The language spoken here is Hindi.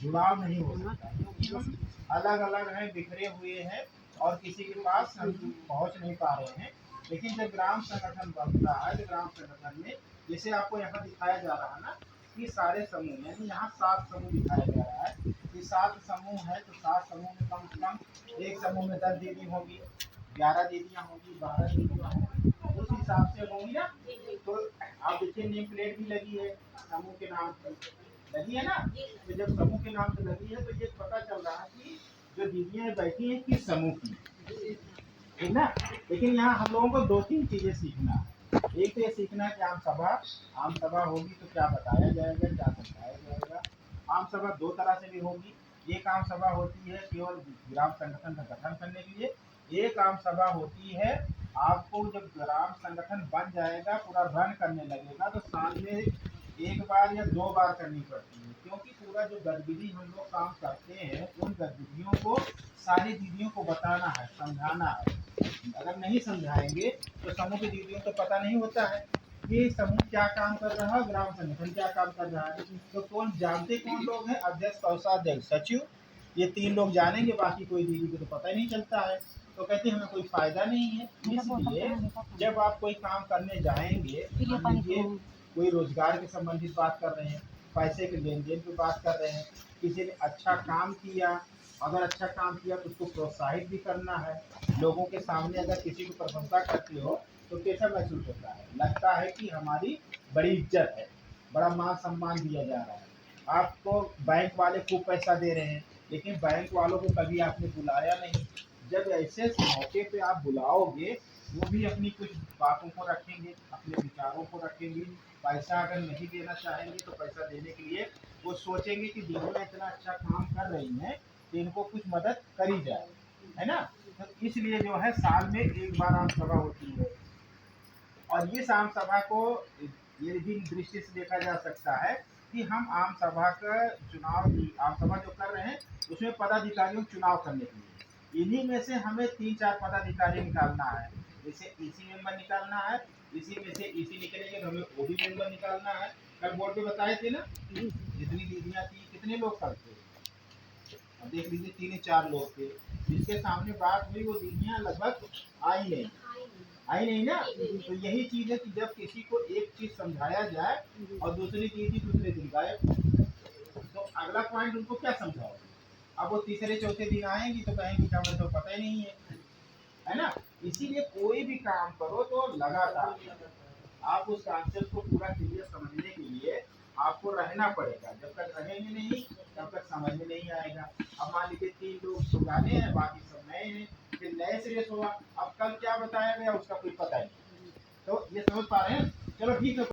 जुड़ाव नहीं हो सकता, क्योंकि हम अलग अलग हैं, बिखरे हुए हैं और किसी के पास हम पहुंच नहीं पा रहे हैं। लेकिन जब ग्राम संगठन बनता है, तो ग्राम संगठन में जैसे आपको यहाँ दिखाया जा रहा है ना कि सारे समूह, यानी यहाँ 7 समूह दिखाया जा रहा है कि 7 समूह है, तो 7 समूह में कम से कम एक समूह में 10 दीदी होंगी, 11 दीदियाँ होंगी, 12 दीदियाँ होंगी, उस हिसाब से होंगी ना। तो आप देखिए नेम प्लेट भी लगी है समूह के नाम पर, लगी है ना। तो जब समूह के नाम पर लगी है तो ये पता चल रहा है कि जो दीदियाँ बैठी हैं किस समूह की, ठीक ना। लेकिन यहाँ हम लोगों को 2-3 चीजें सीखना है। एक तो ये सीखना है कि आम सभा होगी तो क्या बताया जाएगा, क्या समझाया जाएगा। आम सभा 2 तरह से भी होगी। एक आम सभा होती है केवल ग्राम संगठन का गठन करने के लिए, एक आम सभा होती है आपको जब ग्राम संगठन बन जाएगा, पूरा रन करने लगेगा, तो साल में 1 बार या 2 बार करनी पड़ती है, क्योंकि पूरा जो गतिविधि हम लोग काम करते हैं उन गतिविधियों को सारी दीदियों को बताना है, समझाना है। अगर नहीं समझाएंगे तो समूह की दीदियों को पता नहीं होता है कि समूह क्या काम कर रहा है, ग्राम संगठन क्या काम कर रहा है। तो कौन जानते कौन लोग हैं? अध्यक्ष, कोषाध्यक्ष, सचिव, ये 3 लोग जानेंगे, बाकी कोई दीदी को तो पता ही नहीं चलता है। तो कहते हैं हमें कोई फायदा नहीं है। इसलिए जब आप कोई काम करने जाएंगे, मान लीजिए कोई रोजगार के संबंधित बात कर रहे हैं, पैसे के लेन देन की बात कर रहे हैं, किसी ने अच्छा काम किया, अगर अच्छा काम किया तो उसको प्रोत्साहित भी करना है। लोगों के सामने अगर किसी को प्रशंसा करते हो तो कैसा महसूस होता है? लगता है कि हमारी बड़ी इज्जत है, बड़ा मान सम्मान दिया जा रहा है। आपको बैंक वाले खूब पैसा दे रहे हैं, लेकिन बैंक वालों को कभी आपने बुलाया नहीं। जब ऐसे मौके पे आप बुलाओगे, वो भी अपनी कुछ बातों को रखेंगे, अपने विचारों को रखेंगे। पैसा अगर नहीं देना चाहेंगे तो पैसा देने के लिए वो सोचेंगे कि दीदी इतना अच्छा काम कर रही हैं तो इनको कुछ मदद करी जाए, है ना। तो इसलिए जो है साल में 1 बार आम सभा होती है। और ये आम सभा को ये भी दृष्टि से देखा जा सकता है कि हम आम सभा का चुनाव, आम सभा जो कर रहे हैं उसमें पदाधिकारियों का चुनाव करने के लिए इन्हीं में से हमें 3-4 पदाधिकारी निकालना है। जैसे ईसी मेंबर निकालना है, इसी में से ईसी निकलेंगे तो हमें ओबी मेंबर निकालना है। कल बोर्ड पे बताए थे ना जितनी दीदियाँ थी कितने लोग करते, अब देख लीजिए 3-4 लोग थे। जिसके सामने बात हुई वो दीदियाँ लगभग आई नहीं ना। तो यही चीज है कि जब किसी को एक चीज समझाया जाए और दूसरी दीदी दूसरे दिन गायब, तो अगला पॉइंट उनको क्या समझाओ। अब वो तीसरे चौथे दिन आएंगी तो कहेंगे कि हमें तो पता ही नहीं है ना। इसीलिए कोई भी काम करो तो लगातार आप उस कॉन्सेप्ट को पूरा क्लियर समझने के लिए आपको रहना पड़ेगा। जब तक रहेंगे नहीं तब तक समझ में नहीं आएगा। अब मान लीजिए 3 लोग पुराने हैं, बाकी सब नए हैं, फिर नए से रेस होगा। अब कल क्या बताया गया उसका कोई पता नहीं। तो ये समझ पा रहे हैं? चलो ठीक है।